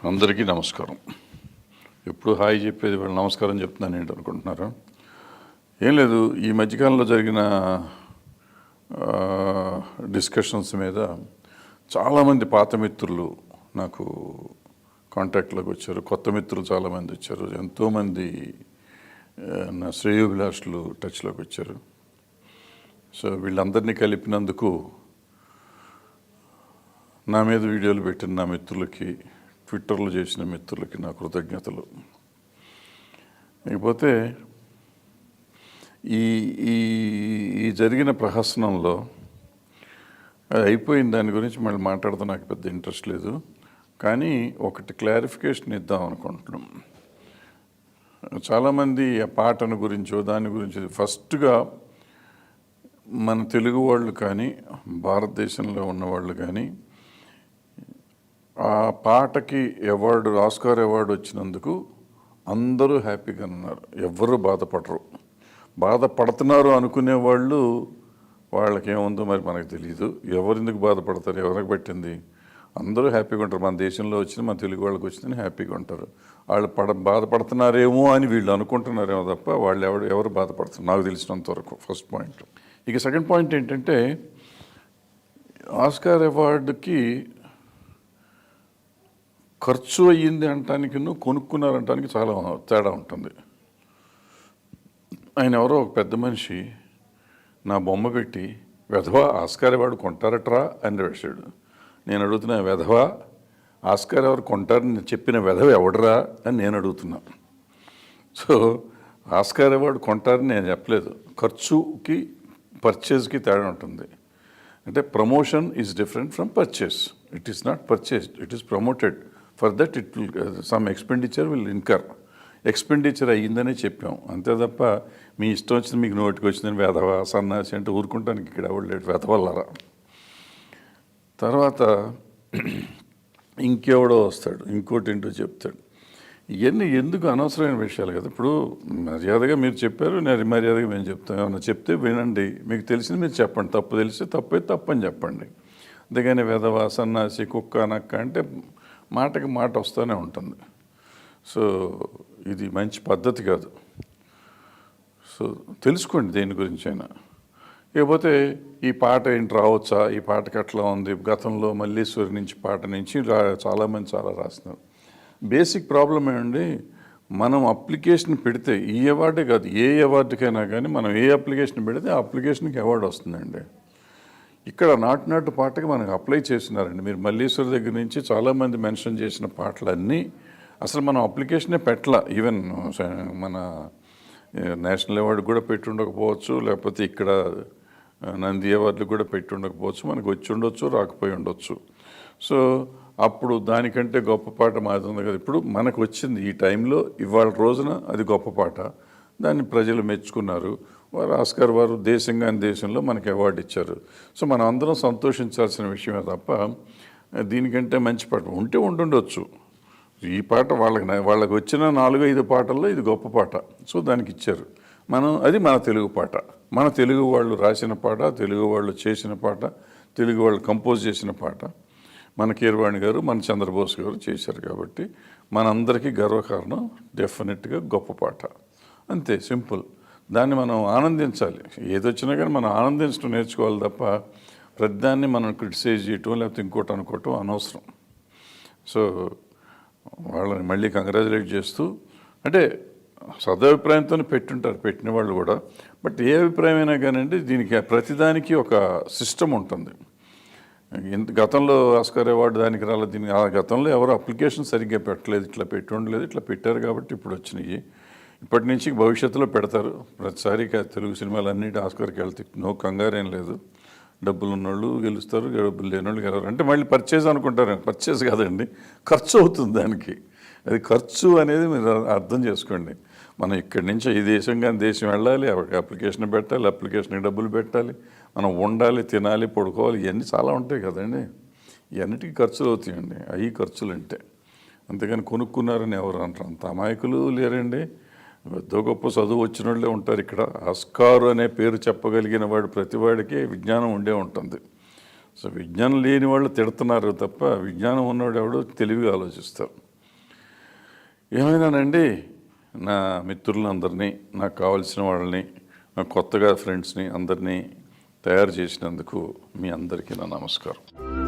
అందరికీ నమస్కారం. ఎప్పుడు హాయ్ చెప్పేది వాళ్ళు నమస్కారం చెప్తున్నాను ఏంటి అనుకుంటున్నారు. ఏం లేదు, ఈ మధ్యకాలంలో జరిగిన డిస్కషన్స్ మీద చాలామంది పాత మిత్రులు నాకు కాంటాక్ట్లోకి వచ్చారు. కొత్త మిత్రులు చాలామంది వచ్చారు. ఎంతోమంది నా శ్రేయోభిలాషులు టచ్లోకి వచ్చారు. సో వీళ్ళందరినీ కలిపినందుకు నా మీద వీడియోలు పెట్టిన నా మిత్రులకి, ట్విట్టర్లో చేసిన మిత్రులకి నా కృతజ్ఞతలు. ఇకపోతే ఈ ఈ ఈ జరిగిన ప్రహసనంలో అది అయిపోయిన దాని గురించి మళ్ళీ మాట్లాడితే నాకు పెద్ద ఇంట్రెస్ట్ లేదు. కానీ ఒకటి క్లారిఫికేషన్ ఇద్దాం అనుకుంటున్నాం. చాలామంది ఆ పాటను గురించో దాని గురించి ఫస్ట్గా మన తెలుగు వాళ్ళు కానీ భారతదేశంలో ఉన్నవాళ్ళు కానీ ఆ పాటకి అవార్డు, ఆస్కార్ అవార్డు వచ్చినందుకు అందరూ హ్యాపీగా ఉన్నారు. ఎవ్వరూ బాధపడరు. బాధపడుతున్నారు అనుకునే వాళ్ళు వాళ్ళకేముందో మరి మనకు తెలియదు. ఎవరెందుకు బాధపడతారు, ఎవరికి పెట్టింది? అందరూ హ్యాపీగా ఉంటారు. మన దేశంలో వచ్చిన మన తెలుగు వాళ్ళకి వచ్చిందని హ్యాపీగా ఉంటారు. వాళ్ళు బాధపడుతున్నారేమో అని వీళ్ళు అనుకుంటున్నారేమో తప్ప వాళ్ళు ఎవరు బాధపడుతున్నారు నాకు తెలిసినంత వరకు. First point. ఇక సెకండ్ పాయింట్ ఏంటంటే, ఆస్కార్ అవార్డుకి ఖర్చు అయ్యింది అంటానికి, కొనుక్కున్నారంటానికి చాలా తేడా ఉంటుంది. ఆయన ఎవరో ఒక పెద్ద మనిషి నా బొమ్మ పెట్టి వెధవా ఆస్కార్ అవార్డు కొంటారట్రా అని వేసాడు. నేను అడుగుతున్నా, వెధవా ఆస్కార్ అవార్డు కొంటారని చెప్పిన వెధవ ఎవడరా అని నేను అడుగుతున్నా. సో ఆస్కార్ అవార్డు కొంటారని నేను చెప్పలేదు. ఖర్చుకి పర్చేజ్కి తేడా ఉంటుంది. అంటే promotion is different from purchase. It is not purchased, it is promoted. For that it will some expenditure will incur. Expenditure అయ్యిందనే చెప్పాం అంతే తప్ప మీ ఇష్టం వచ్చింది మీకు నోటికి వచ్చిందని వెధవ సన్నాసి అంటే ఊరుకుంటానికి ఇక్కడ ఎవరు లేడు. వెధవల్లారా. తర్వాత ఇంకెవడో వస్తాడు, ఇంకోటి ఏంటో చెప్తాడు. ఇవన్నీ ఎందుకు అనవసరమైన విషయాలు కదా. ఇప్పుడు మర్యాదగా మీరు చెప్పారు, నేను మర్యాదగా మేము చెప్తాం. ఏమన్నా చెప్తే వినండి, మీకు తెలిసింది మీరు చెప్పండి. తప్పు తెలిస్తే తప్పే తప్పని చెప్పండి. అంతేగాని వెధవ సన్నాసి కుక్క నక్క అంటే మాటకి మాట వస్తూనే ఉంటుంది. సో ఇది మంచి పద్ధతి కాదు. సో తెలుసుకోండి దేని గురించి అయినా. ఇకపోతే ఈ పాట ఏంటి రావచ్చా, ఈ పాటకి అట్లా ఉంది. గతంలో మల్లీశ్వరి నుంచి పాట నుంచి చాలామంది చాలా రాస్తున్నారు. బేసిక్ ప్రాబ్లం ఏమండి, మనం అప్లికేషన్ పెడితే ఈ అవార్డే కాదు ఏ అవార్డుకైనా కానీ మనం ఏ అప్లికేషన్ పెడితే ఆ అప్లికేషన్కి అవార్డు వస్తుందండి. ఇక్కడ నాటు పాటకి మనకు అప్లై చేస్తున్నారండి. మీరు మల్లీశ్వరి దగ్గర నుంచి చాలామంది మెన్షన్ చేసిన పాటలన్నీ అసలు మనం అప్లికేషనే పెట్టలా. ఈవెన్ మన నేషనల్ అవార్డు కూడా పెట్టి ఉండకపోవచ్చు, లేకపోతే ఇక్కడ నంది అవార్డులు కూడా పెట్టి ఉండకపోవచ్చు. మనకు వచ్చి ఉండొచ్చు, రాకపోయి ఉండొచ్చు. సో అప్పుడు దానికంటే గొప్ప పాట మాది ఉంది కదా. ఇప్పుడు మనకు వచ్చింది ఈ టైంలో, ఇవాళ రోజున అది గొప్ప పాట. దాన్ని ప్రజలు మెచ్చుకున్నారు. వారు ఆస్కార్ వారు దేశంగా దేశంలో మనకి అవార్డు ఇచ్చారు. సో మనం అందరం సంతోషించాల్సిన విషయమే తప్ప దీనికంటే మంచి పాట ఉంటే ఉండుండొచ్చు. ఈ పాట వాళ్ళకి వచ్చిన 4-5 పాటల్లో ఇది గొప్ప పాట. సో దానికి ఇచ్చారు. అది మన తెలుగు పాట, మన తెలుగు వాళ్ళు రాసిన పాట, తెలుగు వాళ్ళు చేసిన పాట, తెలుగు వాళ్ళు కంపోజ్ చేసిన పాట. మన కీరవాణి గారు, మన చంద్రబోస్ గారు చేశారు. కాబట్టి మనందరికీ గర్వకారణం. డెఫినెట్గా గొప్ప పాట, అంతే సింపుల్. దాన్ని మనం ఆనందించాలి. ఏదొచ్చినా కానీ మనం ఆనందించడం నేర్చుకోవాలి తప్ప ప్రతిదాన్ని మనం క్రిటిసైజ్ చేయటం లేకపోతే ఇంకోటి అనుకోవటం అనవసరం. సో వాళ్ళని మళ్ళీ కంగ్రాచులేట్ చేస్తూ, అంటే సదభిప్రాయంతో పెట్టుంటారు పెట్టిన వాళ్ళు కూడా. బట్ ఏ అభిప్రాయమైనా కానివ్వండి, దీనికి ప్రతిదానికి ఒక సిస్టమ్ ఉంటుంది. గతంలో ఆస్కార్ అవార్డు దానికి రాలేదు. దీనికి ఆ గతంలో ఎవరు అప్లికేషన్ సరిగ్గా పెట్టలేదు, ఇట్లా పెట్టి ఉండలేదు, ఇట్లా పెట్టారు కాబట్టి ఇప్పుడు వచ్చినాయి. ఇప్పటి నుంచి భవిష్యత్తులో పెడతారు. ప్రతిసారి తెలుగు సినిమాలు అన్నిటి ఆస్కార్కి వెళ్తాయి. నో కంగారేం లేదు. డబ్బులు ఉన్నోళ్ళు గెలుస్తారు, డబ్బులు లేనివాళ్ళు గెలవరు. అంటే మళ్ళీ పర్చేజ్ అనుకుంటారు. పర్చేజ్ కాదండి, ఖర్చు అవుతుంది దానికి. అది ఖర్చు అనేది మీరు అర్థం చేసుకోండి. మనం ఇక్కడి నుంచి ఈ దేశంగా దేశం వెళ్ళాలి, అప్లికేషన్ పెట్టాలి, అప్లికేషన్కి డబ్బులు పెట్టాలి, మనం ఉండాలి, తినాలి, పడుకోవాలి, ఇవన్నీ చాలా ఉంటాయి కదండి. ఇవన్నిటికీ ఖర్చులు అవుతాయండి. అవి ఖర్చులు అంటే. అంతేగాని కొనుక్కున్నారని ఎవరు అంటారు? అంత అమాయకులు లేరండి. పెద్ద గొప్ప చదువు వచ్చిన వాళ్ళే ఉంటారు ఇక్కడ. ఆస్కార్ అనే పేరు చెప్పగలిగిన వాడు ప్రతివాడికి విజ్ఞానం ఉండే ఉంటుంది. సో విజ్ఞానం లేని వాళ్ళు తిడుతున్నారు తప్ప విజ్ఞానం ఉన్నవాడు ఎవడో తెలివిగా ఆలోచిస్తారు. ఏమైనానండి, నా మిత్రులందరినీ, నాకు కావాల్సిన వాళ్ళని, నాకు కొత్తగా ఫ్రెండ్స్ని అందరినీ తయారు చేసినందుకు మీ అందరికీ నా నమస్కారం.